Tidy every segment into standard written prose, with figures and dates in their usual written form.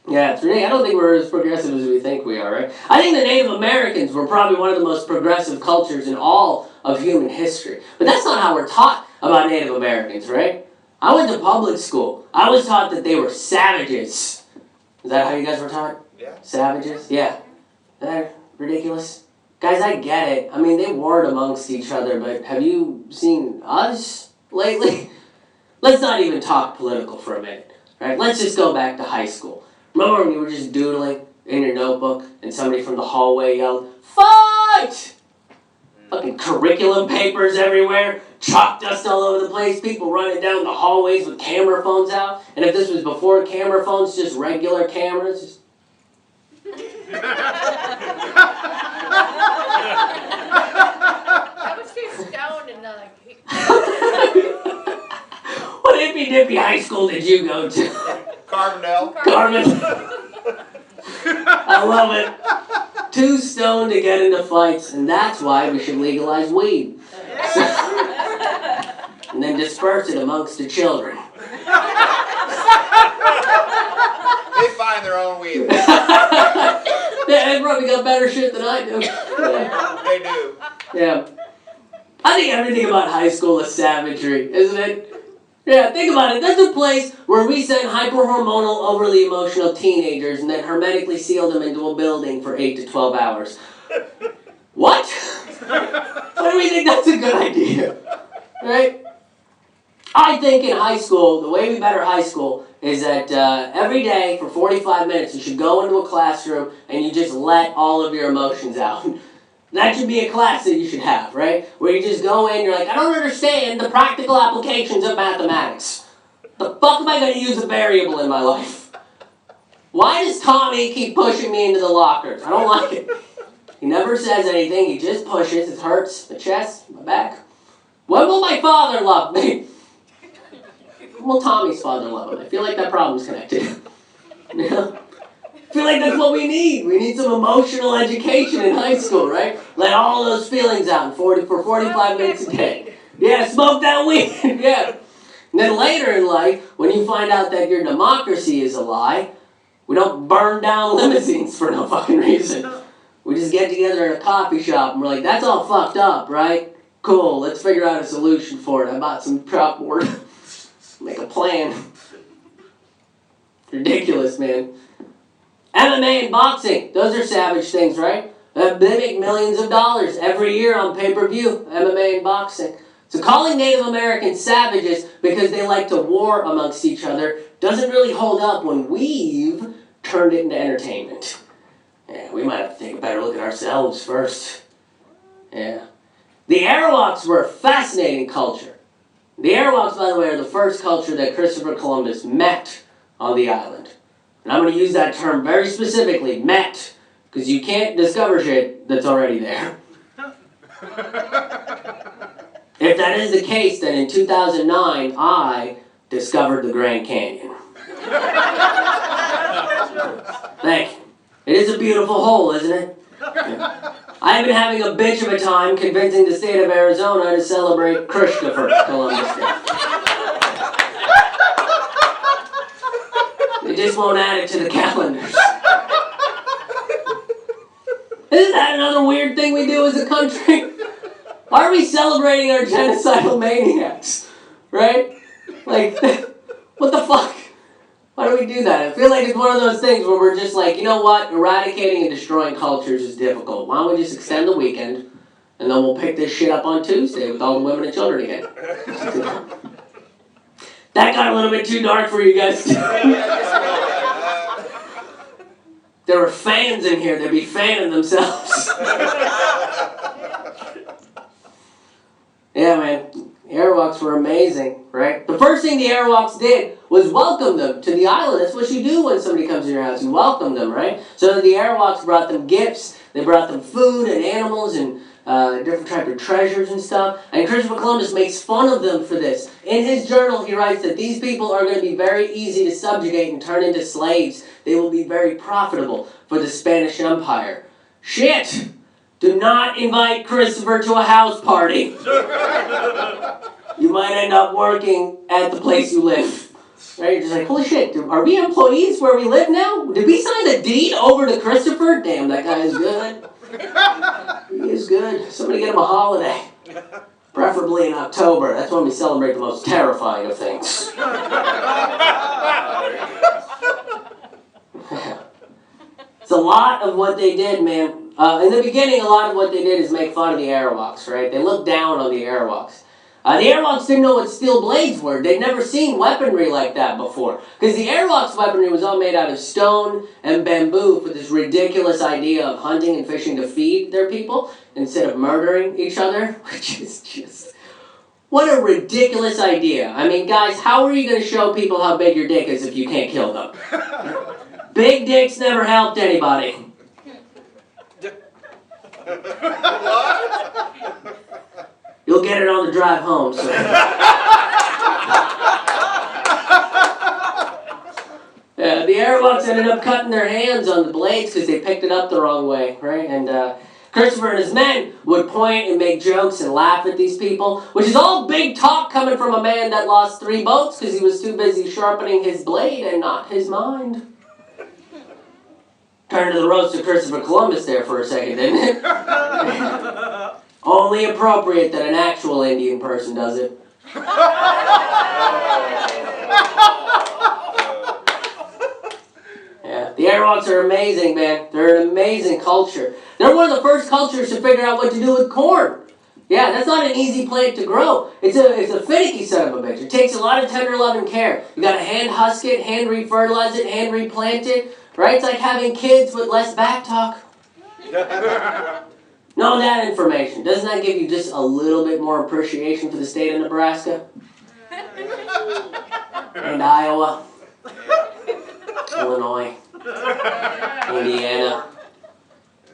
Yeah, it's ridiculous. I don't think we're as progressive as we think we are, right? I think the Native Americans were probably one of the most progressive cultures in all of human history. But that's not how we're taught about Native Americans, right? I went to public school. I was taught that they were savages. Is that how you guys were taught? Yeah. Savages? Yeah. Isn't that ridiculous? Guys, I get it. I mean, they warred amongst each other, but have you seen us lately? Let's not even talk political for a minute, right? Let's just go back to high school. Remember when you were just doodling in your notebook and somebody from the hallway yelled, "Fight!" Fucking curriculum papers everywhere, chalk dust all over the place, people running down the hallways with camera phones out. And if this was before camera phones, just regular cameras, just... I was too stoned and not like... What hippy-dippy high school did you go to? Carbondale. I love it. Too stoned to get into fights, and that's why we should legalize weed. And then disperse it amongst the children. They find their own weed. Yeah, they probably got better shit than I do. Yeah. They do. Yeah. I think everything about high school is savagery, isn't it? Yeah, think about it. That's a place where we send hyper-hormonal, overly emotional teenagers and then hermetically seal them into a building for 8 to 12 hours. What? Why do we think that's a good idea? Right? I think in high school, the way we better high school is that every day for 45 minutes you should go into a classroom and you just let all of your emotions out. That should be a class that you should have, right? Where you just go in, you're like, I don't understand the practical applications of mathematics. The fuck am I going to use a variable in my life? Why does Tommy keep pushing me into the lockers? I don't like it. He never says anything, he just pushes. It hurts my chest, my back. When will my father love me? When will Tommy's father love him? I feel like that problem's connected. You know? I feel like that's what we need. We need some emotional education in high school, right? Let all those feelings out for 45 minutes a day. Yeah, smoke that weed. Yeah. And then later in life, when you find out that your democracy is a lie, we don't burn down limousines for no fucking reason. We just get together in a coffee shop and we're like, that's all fucked up, right? Cool, let's figure out a solution for it. I bought some chalkboard. Make a plan. Ridiculous, man. MMA and boxing, those are savage things, right? They make millions of dollars every year on pay-per-view, MMA and boxing. So calling Native Americans savages because they like to war amongst each other doesn't really hold up when we've turned it into entertainment. Yeah, we might have to take a better look at ourselves first. Yeah. The Aarawaks were a fascinating culture. The Aarawaks, by the way, are the first culture that Christopher Columbus met on the island. And I'm going to use that term very specifically, met, because you can't discover shit that's already there. If that is the case, then in 2009, I discovered the Grand Canyon. Thank you. It is a beautiful hole, isn't it? Yeah. I've been having a bitch of a time convincing the state of Arizona to celebrate Christopher Columbus Day. They just won't add it to the calendars. Isn't that another weird thing we do as a country? Why are we celebrating our genocidal maniacs? Right? Like, what the fuck? Why do we do that? I feel like it's one of those things where we're just like, you know what? Eradicating and destroying cultures is difficult. Why don't we just extend the weekend, and then we'll pick this shit up on Tuesday with all the women and children again. That got a little bit too dark for you guys. There were fans in here. They'd be fanning themselves. Yeah, man. The Arawaks were amazing, right? The first thing the Arawaks did was welcome them to the island. That's what you do when somebody comes to your house. You welcome them, right? So the Arawaks brought them gifts. They brought them food and animals and different types of treasures and stuff. And Christopher Columbus makes fun of them for this. In his journal, he writes that these people are going to be very easy to subjugate and turn into slaves. They will be very profitable for the Spanish Empire. Shit! Do not invite Christopher to a house party. You might end up working at the place you live. Right? You're just like, holy shit, are we employees where we live now? Did we sign the deed over to Christopher? Damn, that guy is good. He is good. Somebody get him a holiday. Preferably in October. That's when we celebrate the most terrifying of things. It's a lot of what they did, man. In the beginning, a lot of what they did is make fun of the Aarawaks, right? They looked down on the Aarawaks. The Aarawaks didn't know what steel blades were. They'd never seen weaponry like that before. Because the Aarawaks' weaponry was all made out of stone and bamboo for this ridiculous idea of hunting and fishing to feed their people instead of murdering each other, which is just... What a ridiculous idea. I mean, guys, how are you going to show people how big your dick is if you can't kill them? Big dicks never helped anybody. You'll get it on the drive home, sir. Yeah, the Arawaks ended up cutting their hands on the blades because they picked it up the wrong way, right? And Christopher and his men would point and make jokes and laugh at these people, which is all big talk coming from a man that lost 3 boats because he was too busy sharpening his blade and not his mind. Turn to the roast of Christopher Columbus there for a second, didn't it? Only appropriate that an actual Indian person does it. Yeah, the Arawaks are amazing, man. They're an amazing culture. They're one of the first cultures to figure out what to do with corn. Yeah, that's not an easy plant to grow. It's a finicky son of a bitch. It takes a lot of tender love and care. You gotta hand husk it, hand refertilize it, hand replant it. Right? It's like having kids with less back talk. Know that information. Doesn't that give you just a little bit more appreciation for the state of Nebraska? And Iowa. Illinois. Indiana.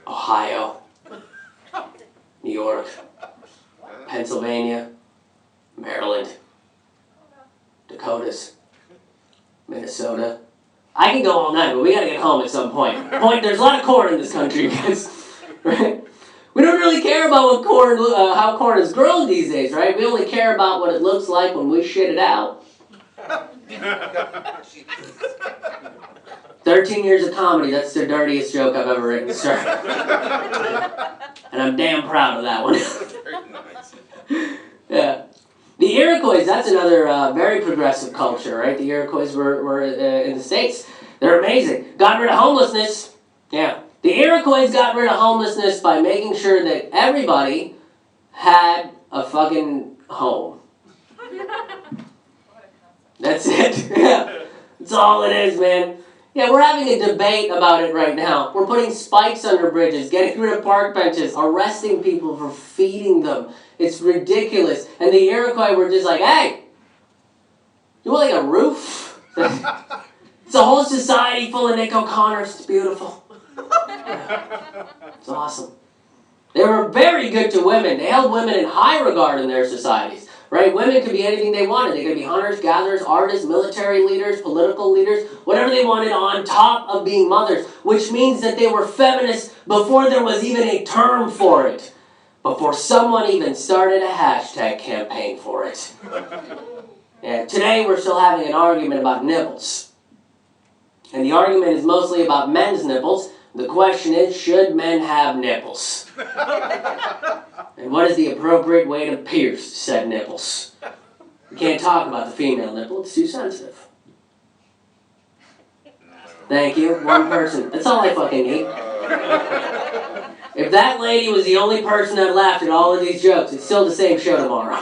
Ohio. New York. Pennsylvania. Maryland. Dakotas. Minnesota. I can go all night, but we gotta get home at some point. There's a lot of corn in this country, guys. Right? We don't really care about what corn, how corn is grown these days, right? We only care about what it looks like when we shit it out. 13 years of comedy, that's the dirtiest joke I've ever written, sir. And I'm damn proud of that one. Yeah. The Iroquois, that's another very progressive culture, right? The Iroquois were in the States. They're amazing. Got rid of homelessness. Yeah. The Iroquois got rid of homelessness by making sure that everybody had a fucking home. That's it. Yeah. That's all it is, man. Yeah, we're having a debate about it right now. We're putting spikes under bridges, getting rid of park benches, arresting people for feeding them. It's ridiculous. And the Iroquois were just like, hey, you want like a roof? It's a whole society full of Nick O'Connors. It's beautiful. Yeah. It's awesome. They were very good to women. They held women in high regard in their societies. Right? Women could be anything they wanted. They could be hunters, gatherers, artists, military leaders, political leaders, whatever they wanted on top of being mothers, which means that they were feminists before there was even a term for it, before someone even started a hashtag campaign for it. Yeah, today we're still having an argument about nipples. And the argument is mostly about men's nipples. The question is, should men have nipples? And what is the appropriate way to pierce said nipples? You can't talk about the female nipple, it's too sensitive. Thank you, one person. That's all I fucking need. If that lady was the only person that laughed at all of these jokes, it's still the same show tomorrow.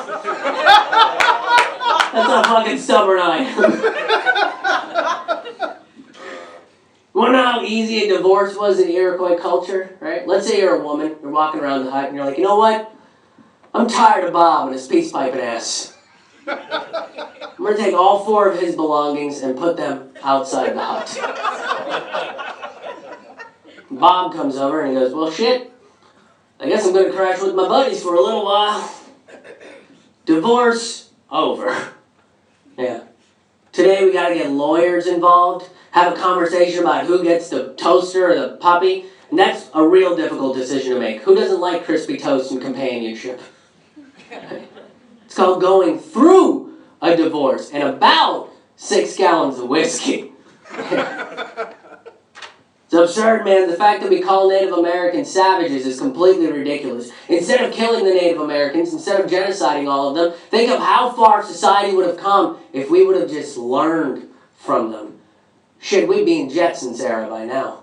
That's how fucking stubborn I am. You want to know how easy a divorce was in the Iroquois culture, right? Let's say you're a woman, you're walking around the hut, and you're like, you know what? I'm tired of Bob and his peace piping ass. I'm going to take all 4 of his belongings and put them outside the hut. Bob comes over and he goes, well, shit, I guess I'm going to crash with my buddies for a little while. Divorce over. Yeah. Today we got to get lawyers involved. Have a conversation about who gets the toaster or the puppy. And that's a real difficult decision to make. Who doesn't like crispy toast and companionship? It's called going through a divorce. And about 6 gallons of whiskey. It's absurd, man. The fact that we call Native Americans savages is completely ridiculous. Instead of killing the Native Americans, instead of genociding all of them, think of how far society would have come if we would have just learned from them. Shit, we'd be in Jetsons era by now.